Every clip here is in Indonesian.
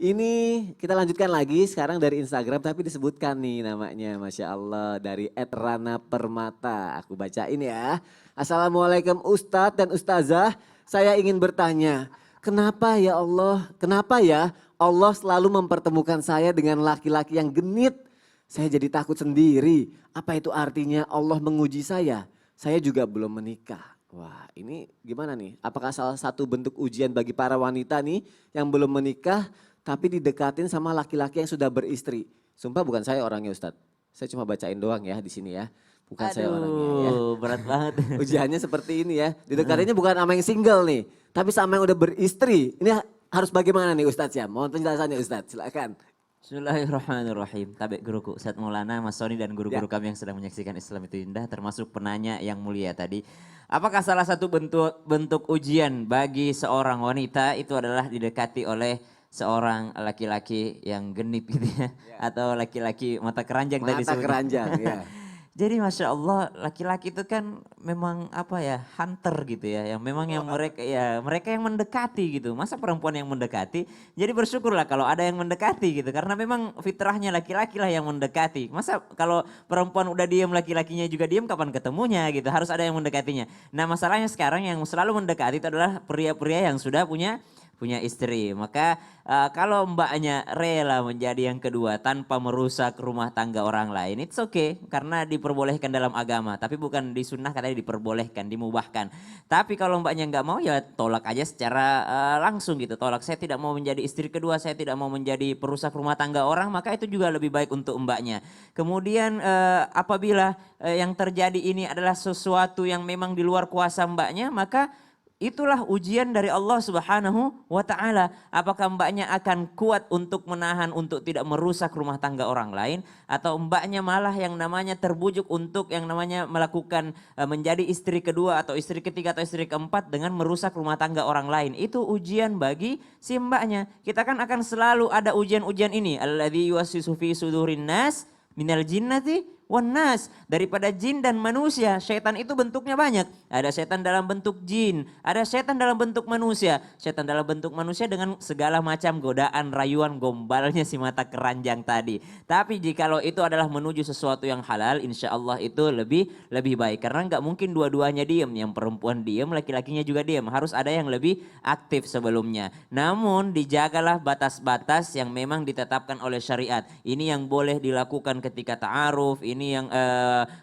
Ini kita lanjutkan lagi sekarang dari Instagram tapi disebutkan nih namanya Masya Allah dari @rana permata. Aku bacain ya. Assalamualaikum Ustadz dan Ustazah. Saya ingin bertanya, kenapa ya Allah selalu mempertemukan saya dengan laki-laki yang genit? Saya jadi takut sendiri. Apa itu artinya Allah menguji saya? Saya juga belum menikah. Wah, ini gimana nih? Apakah salah satu bentuk ujian bagi para wanita nih yang belum menikah tapi didekatin sama laki-laki yang sudah beristri? Sumpah bukan saya orangnya Ustadz. Saya cuma bacain doang ya di sini ya. Bukan saya orangnya ya. Aduh, berat banget. Ujiannya seperti ini ya. Didekatinnya bukan sama yang single nih, tapi sama yang udah beristri. Ini harus bagaimana nih Ustadz ya? Mohon penjelasannya Ustadz, silakan. Bismillahirrahmanirrahim. Tabik guruku Ustadz Maulana, Mas Soni dan guru-guru kami yang sedang menyaksikan Islam itu indah, termasuk penanya yang mulia tadi. Apakah salah satu bentuk ujian bagi seorang wanita itu adalah didekati oleh seorang laki-laki yang genit gitu ya, atau laki-laki mata keranjang tadi Mata sebutnya. keranjang ya. Jadi Masya Allah laki-laki itu kan memang apa ya, hunter gitu ya, yang memang yang mereka yang mendekati gitu. Masa perempuan yang mendekati? Jadi bersyukurlah kalau ada yang mendekati gitu, karena memang fitrahnya laki-laki lah yang mendekati. Masa kalau perempuan udah diem, laki-lakinya juga diem, kapan ketemunya gitu, harus ada yang mendekatinya. Nah masalahnya sekarang yang selalu mendekati itu adalah pria-pria yang sudah punya istri. Maka kalau mbaknya rela menjadi yang kedua tanpa merusak rumah tangga orang lain, it's okay karena diperbolehkan dalam agama. Tapi bukan disunnah, katanya diperbolehkan, dimubahkan. Tapi kalau mbaknya nggak mau ya tolak aja secara langsung gitu. Tolak, saya tidak mau menjadi istri kedua, saya tidak mau menjadi perusak rumah tangga orang, maka itu juga lebih baik untuk mbaknya. Kemudian apabila yang terjadi ini adalah sesuatu yang memang di luar kuasa mbaknya, maka itulah ujian dari Allah Subhanahu wa Ta'ala. Apakah mbaknya akan kuat untuk menahan, untuk tidak merusak rumah tangga orang lain, atau mbaknya malah yang namanya terbujuk untuk yang namanya melakukan menjadi istri kedua atau istri ketiga atau istri keempat dengan merusak rumah tangga orang lain. Itu ujian bagi si mbaknya. Kita kan akan selalu ada ujian-ujian ini. Alladzi yuwaswisu fi sudurin nas minal jinnati wan nas, daripada jin dan manusia. Setan itu bentuknya banyak. Ada setan dalam bentuk jin, ada setan dalam bentuk manusia. Setan dalam bentuk manusia dengan segala macam godaan, rayuan, gombalnya si mata keranjang tadi. Tapi jikalau itu adalah menuju sesuatu yang halal, insya Allah itu lebih baik. Karena nggak mungkin dua-duanya diem. Yang perempuan diem, laki-lakinya juga diem. Harus ada yang lebih aktif sebelumnya. Namun dijagalah batas-batas yang memang ditetapkan oleh syariat. Ini yang boleh dilakukan ketika ta'aruf, ini yang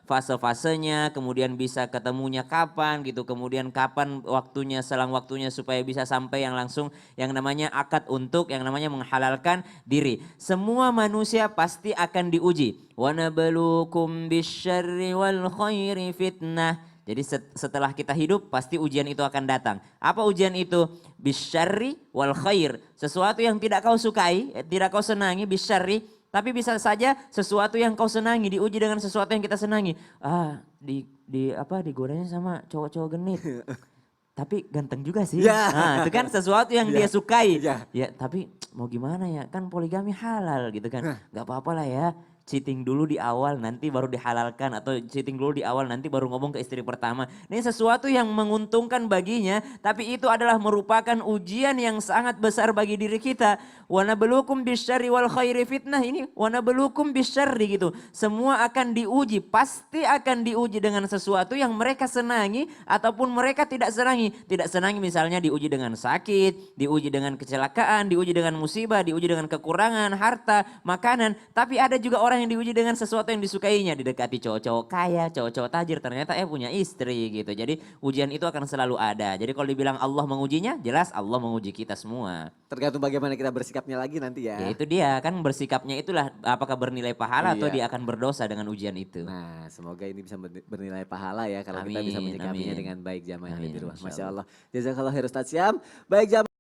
fase-fasenya, kemudian bisa ketemunya kapan gitu, kemudian kapan waktunya, selang waktunya supaya bisa sampai yang langsung yang namanya akad untuk yang namanya menghalalkan diri. Semua manusia pasti akan diuji. Wa nabluukum bisyarri wal khairi fitnah. Jadi setelah kita hidup pasti ujian itu akan datang. Apa ujian itu? Bisyarri wal khair. Sesuatu yang tidak kau sukai, tidak kau senangi, bisyarri. Tapi bisa saja sesuatu yang kau senangi diuji dengan sesuatu yang kita senangi. Digodanya sama cowok-cowok genit. Tapi ganteng juga sih. Ya. Nah, itu kan sesuatu yang dia sukai. Ya. Ya, tapi mau gimana ya? Kan poligami halal gitu kan. Gak apa-apa lah ya. Cheating dulu di awal nanti baru dihalalkan, atau cheating dulu di awal nanti baru ngomong ke istri pertama. Ini sesuatu yang menguntungkan baginya, tapi itu adalah merupakan ujian yang sangat besar bagi diri kita. Wa nabluukum bisyarri wal khairi fitnah, ini wa nabluukum bisyarri gitu. Semua akan diuji, pasti akan diuji dengan sesuatu yang mereka senangi ataupun mereka tidak senangi. Tidak senangi misalnya diuji dengan sakit, diuji dengan kecelakaan, diuji dengan musibah, diuji dengan kekurangan harta, makanan. Tapi ada juga orang yang diuji dengan sesuatu yang disukainya, didekati cowok-cowok kaya, cowok-cowok tajir, ternyata punya istri gitu. Jadi ujian itu akan selalu ada. Jadi kalau dibilang Allah mengujinya, jelas Allah menguji kita semua. Tergantung bagaimana kita bersikapnya lagi nanti ya. Ya itu dia kan, bersikapnya itulah apakah bernilai pahala atau Iya. dia akan berdosa dengan ujian itu. Nah, semoga ini bisa bernilai pahala ya kalau kita bisa Amin, menyikapinya amin. dengan baik jamaah yang ada Amin, di rumah. insya Masya Allah. Allah. Jazakallah khair Ustadz Syam. Baik jamaah.